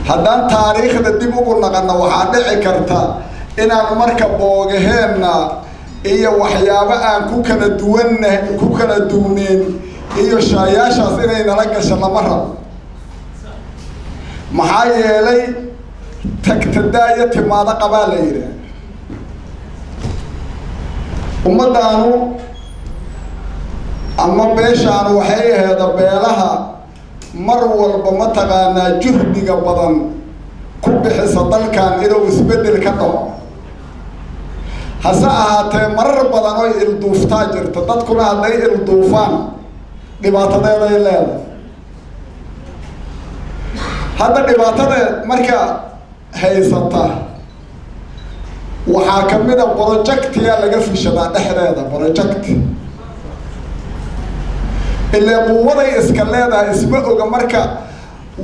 haddaan taariikhda dib ugu naqanno waxaa dhici karta inaan marka boogaheenna iyo waxyaabo aan ku kala duwneyn iyo shaayaashaas inay nala gasho lama rabo maxaa yeelay tagtadaaya timaado qabaa la yidhaah ummadaanu ama beeshaanu waxay ahayd beelaha mar walba mataqaanaa juhdiga badan ku bixisa dalkan inuu isbeddel ka dhaco hase ahaatee marar badan oo ilduuftaa jirta dadkuna hadday ilduufaan dhibaatadeeday leedahay hadda dhibaatadeed marka haysata waxaa ka mid a projectiyaa laga fishadaa dhexdeeda project ilaa quwaday iska leedahay isma oga marka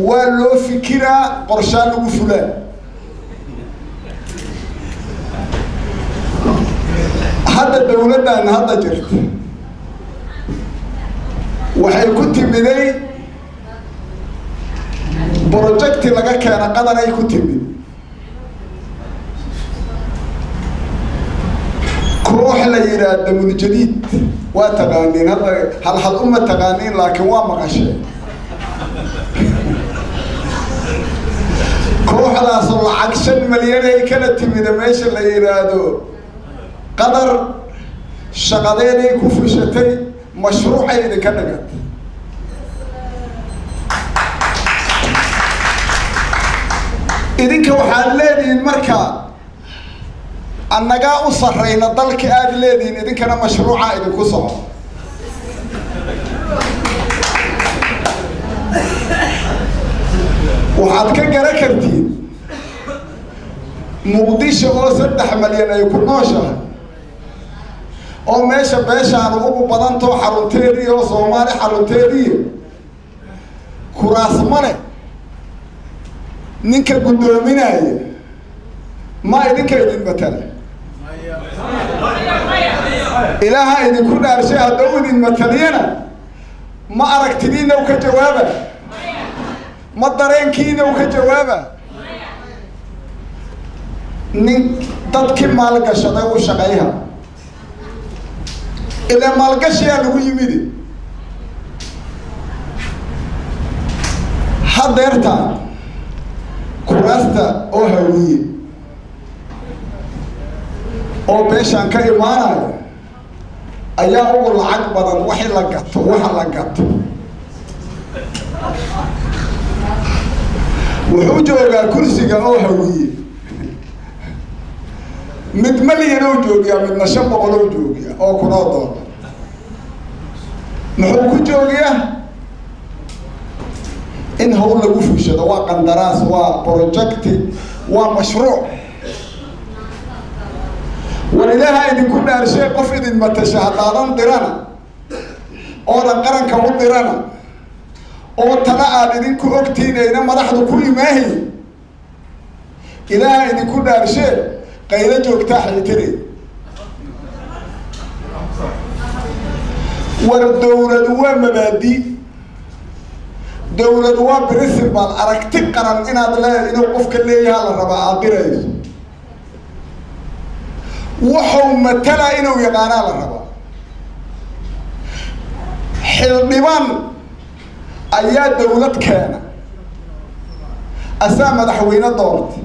waa loo fikiraa qorshaa lagu fulaa hadda dawladdan hadda jirta waxay ku timiday projecti laga keena qadan ay ku timid koox la yiraahdo Muljadiid waa taqaaniin hadda hal umma taqaaniin laakiin waa maqashay kooxdaas oo lacag 5 milyan ay kala timid meesha la yiraahdo qadar shaqadeeday ku fushatay mashruucay ka dhigay idinka waxaad leedihiin marka annaga u sarreyna dalka aad leedihiin idinkana mashruuca idinku soco waxaad ka garan kartiin muqdisho oo 3 milyan ay ku nooshahay oo meesha beeshaan ugu badanto xarunteedii oo Soomaali xarunteedii kuraas male ninka gudoominaya ma idinka idin matala ilaaha idinku dhaarshay hadduu idin mataliyana ma aragtidiina u ka jawaaba ma dareenkiina u ka jawaaba nin dadkii maalgashaday u shaqeeyaha ilaa maalgashiyaa lagu yimid hadeerta kuraasta oo hawiye oo beeshaan ka imaanayo ayaa ugu lacag badan waxa la gato wuxuu joogaa kursiga oo hawiye mid malyan oo joogiya midna 500 oo joogiya oo kuna doon muxuu ku joogiya in hawl lagu fushado waa qandaraas waa project waa mashruuc walilaha idinku dhaarshay qof idin matasha hadaadan dirana oo qaranka u dirana oo tala aad idinku ogtiinayna madaxdu ku imaahay ilaaha idinku dhaarshay qayla joogta xiltiri war dawladu waa mabaadi dawladu waa principal aragti qaran inaad leeyahay inuu qofka leeyahay la raba aadirayso wuxuu matala inuu yaqaana la raba xildhibaan ayaa dawlad keena asaa madaxweyne doortay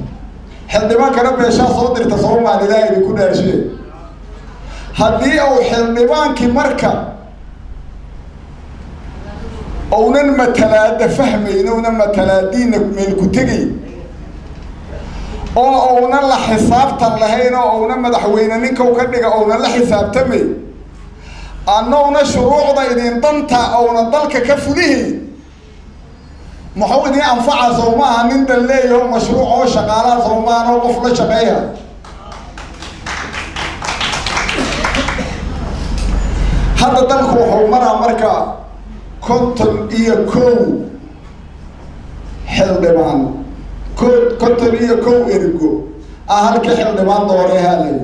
xildhibaan kana beesha soo dirta Soomaaliya idinku dhaarshay haddii uu xildhibaankii marka أونا متلاد فهمين أونا متلادين من كتجي أونا لا حساب تلهينا أونا مدحوينا نك وكذا أونا لا حساب تمي أنونا شروع ضايدين طنطا أونا ضلك كفله محاولين أنفع زوما من دللي يوم مشروع أو شغالة زوما أو قفلة شقية هذا ضلك وحمرة مركا كنتم إيا كو حلدمان كنتم إيا كو إرقو أهلك حلدمان دوريها لي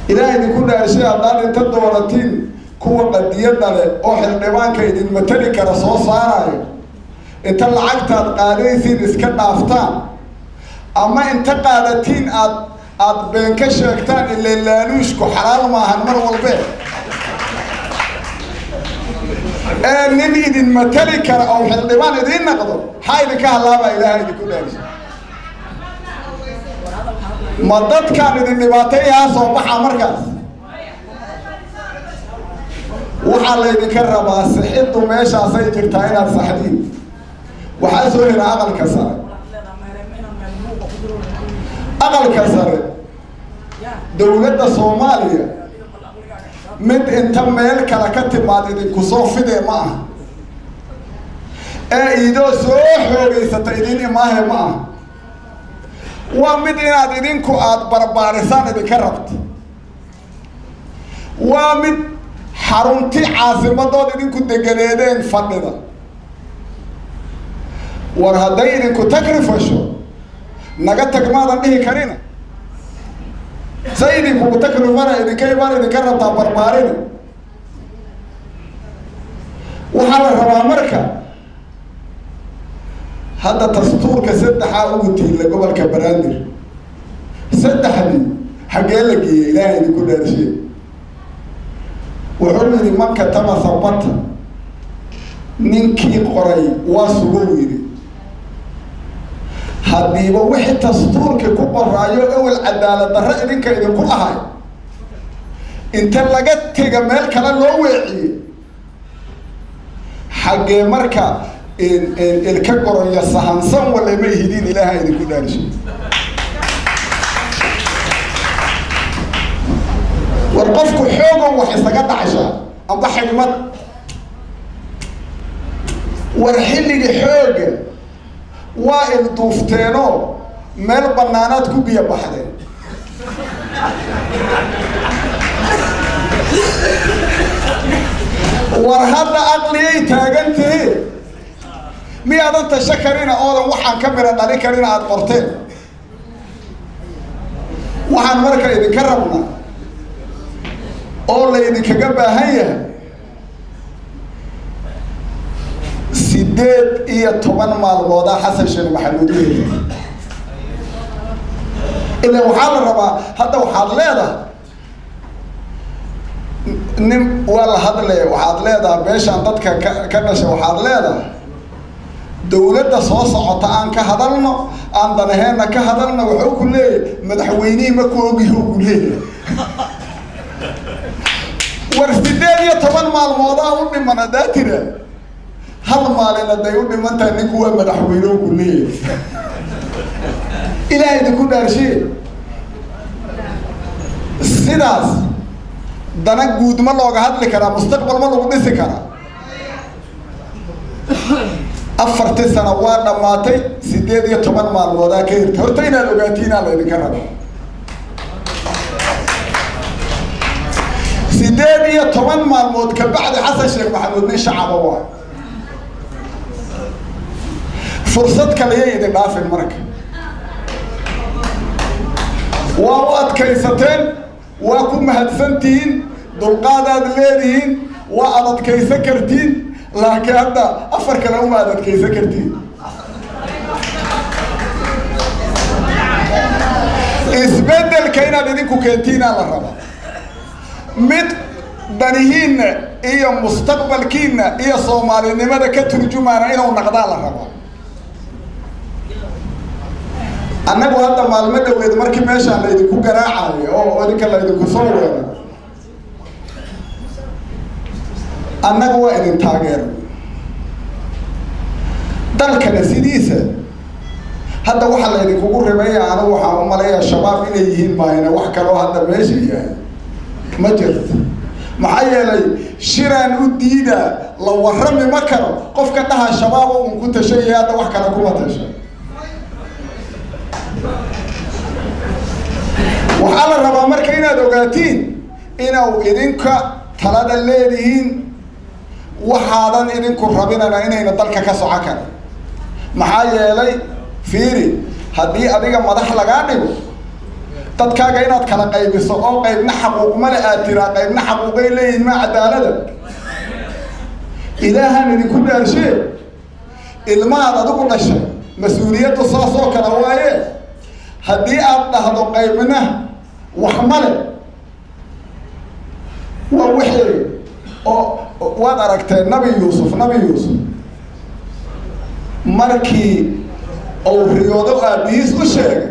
إلهي دي كل أشياء دار انت دورتين كو قد يدل أو حلدمان كيدين متلك رسول صاراي انت العقد قاديسين اسكن أفتان أما انت قادتين أد بينك شاكتان اللي لانوشكو حلال ما هنمر والبيت نين إذن متلكة أو حلبان إذن نقضوا هاي ذكاء الله ما إلهي دي كل شيء مدد كان إذن نباتيها صوبح مركز وحال يذكر ربا سحيد وميشا سيجر تاينا السحدين وحاسو هنا أغل كسر أغل كسر دولة صوماليا مد انت ميل كلا كتب ما إذن كسوف فيدي معه إيدو سوح وغيسة إذن ما هي معه ومد إذن كو آد بربارسان إذن كربت ومد حرمتي عاصمة دود إذن كو دقليدين فضل ورهدي إذن كو تكرفشو نغتك ماذا به كرينا سيدي كو تكرفنا إذن كيبان إذن كربتا بربارين وحال الربا مركا هذا تسطور كسدحا أوتي لقبل كبراندر سدحا لي حقين لك إلهي دي كل هذا شيء وحلمني من كتب ثبتها ننكي قري واسلويري هذه وحي تسطور ككبر رايو أول عدالة درأ إذن كإذن كل هاي انت لقد تجمل كلا لو وعي حق مركا الكبر يسهنسن ولا ما يهدين إلهي دي كل هذا شيء ورقفكو حوغو وحسقات عشاء أم حكمت ورحلي حوغ وإن طوفتينو مال بنانات كوبيا بحرين ورهذا أقلي تاجنتي مي هذا أنت شكرين أولا وحن كمل عليك كرينا عاد مرتين وحن مركا إذا كرمنا أولا إذا كجبا هيا سيدات إيه طبعا مع الوضع حسن شن محمودية إلا وحال الربا هذا وحال لا نم ولا هذا ليه وحال لا بيش عن ضدك كنش وحال لا دولة صوص عن كهذلنا عندنا هنا كهذلنا وحكوا ليه مدحويني ما كانوا بيحكوا ليه ورثدانية طبعا مع الموضوع ومن مناداتنا هل ما لنا دايون من تنكوا مدحوينه كليه إلهي تكون أرشي سيداس دنا جود ما لوجه هاد لكرا مستقبل ما لوجه نسكرا أفرت سنوات نماتي سيدي طبعا مع الموضوع كير ترتين لوجاتينا لذكرنا سيدي طبعا مع الموت كبعد حسن الشيخ محمود نشعب واحد فرصة كليه إذا ضاف المركب ووقت كيستين وكم هدسنتين دلقادة الليلين وعدد كيسكرتين لكن هذا أفر كلام عدد كيسكرتين إثبات الكينات دينكو كنتين على الربا مت دنيهين إيه مستقبل كينا إيه صومالي لماذا كترجمانا إيه ونقضى على الربا annagu hadda maalmo dhaweed markii meesha la idinku garaacay oo idinka la idinku soo weeray annagu waa idin taageer dalkana sidiisa hadda waxa la idinku ribeeyaa anigu waxa u maleeyaa shabaab inay yihiin baayna wax kale oo hadda meesha yahay ma jirto maxaa yeelay shiraan u diida la warrami ma karo qofka dhaha shabaab oo ku tashay hadda wax kale kuma tashay وحال الربا مركا إنا دوغاتين إنا إذنك تلادا الليلين وحادا إذنك الربنا إنا ندلك كسعكا محايا لي فيري هدي أديك مدح لغانيو تدكاك إنا تكلا قيب السؤال قيب نحقوق ملئاتنا قيب نحقوق إليه ما عدالة إلها إذن كل شيء ilmaad adigu dhashay mas-uuliyaddu saasoo kale waaye haddii aad dhahdo qaybna wax male waa wixii oo waad aragteen nabi yuusuf markii uu riyoodo aabihiis u sheegay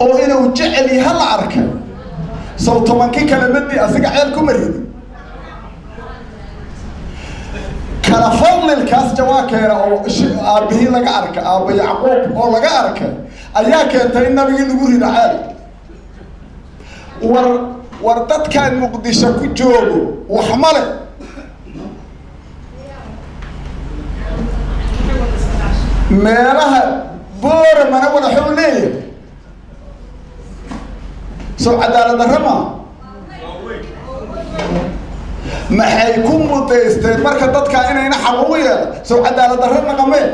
oo inuu jecel yahay la arkay sow tobankii kalamadii asiga ceel ku mariyay kala fadlilkaas jawaakeena oo aabihii laga arkay aaba yacquub oo laga arkay ayaa keentay in nabigii lagu rido ceel war dadkaan muqdisho ku joogo wax male meelaha booramana wadaxuu leeyahay soo cadaalad darro ma maxay ku mudaysteen marka dadka inayna xaquuq yeelan soo cadaalad darro naqamee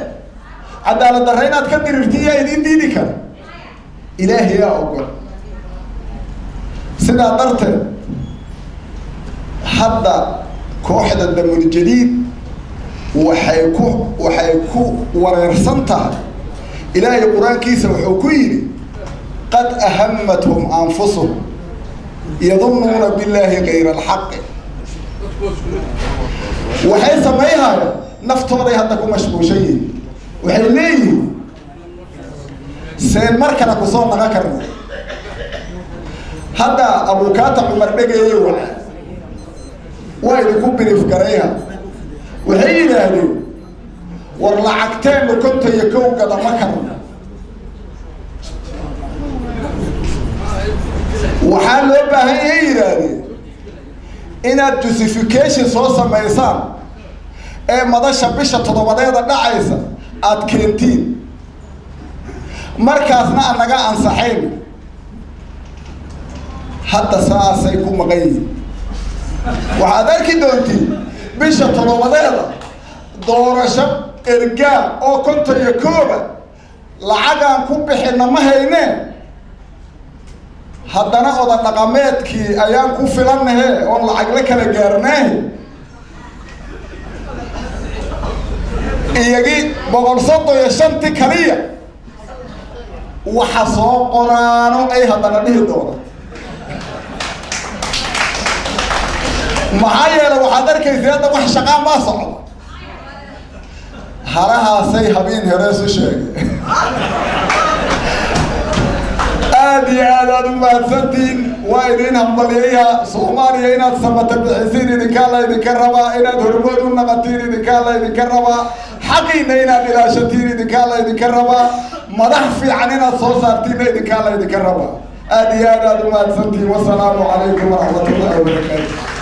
cadaalad darro inaad ka dirirti yaa idiin diidi kara ilaahay yaa ogol sidaa darteed hadda kooxda damul jadiid waxay ku wareersan tahay ilaahay qur-aankiisa wuxuu ku yidhi qad ahammathum anfusuhum yadunnuuna billaahi gayra alxaqi waxay sameeyaan naftooday hadda ku mashquulshan yihiin waxay leeyihiin seen mar kale ku soo naga karna hadda abukaata cumar dhegeeye waa idinku biriif garayha waxay yidhaahdeen war lacagteennu konta iyo kow gadama karna waxaa loo baahan yahay yidhaahdeen inaad justification soo samaysaan ee madasha bisha toddobadeeda dhacaysa aad keentiin markaasna aan naga ansaxayn hadda saasay ku maqan yihiin waxaad arki doontiin bisha toddobadeeda doorasho ergaa oo konta iyo kooba lacagaan ku bixina ma hayneen haddana oda dhaqameedkii ayaan ku filannahe oon lacag la kala gaarnaahe iyagii 135 kaliya waxa soo qoraano ay haddana dhihi doona maxaa yeelay waxaad arkaysa hadda wax shaqaa maa socdo halahaasay habeen herees u sheegay aad iyo aad u mahadsantiin waa idin hambalyayaa Soomaaliya inaad samata bixisiin idinkaa la idinka rabaa inaad hormood u naqatiin idinkaa la idinka rabaa xaqiina inaad ilaashatiin idinkaa la idinka rabaa madax fiican inaad soo saartiin idinkaa la idinka rabaa aad iyo aad u mahadsantiin wasalaamu calaykum waraxmatullaahi wabarakaatuh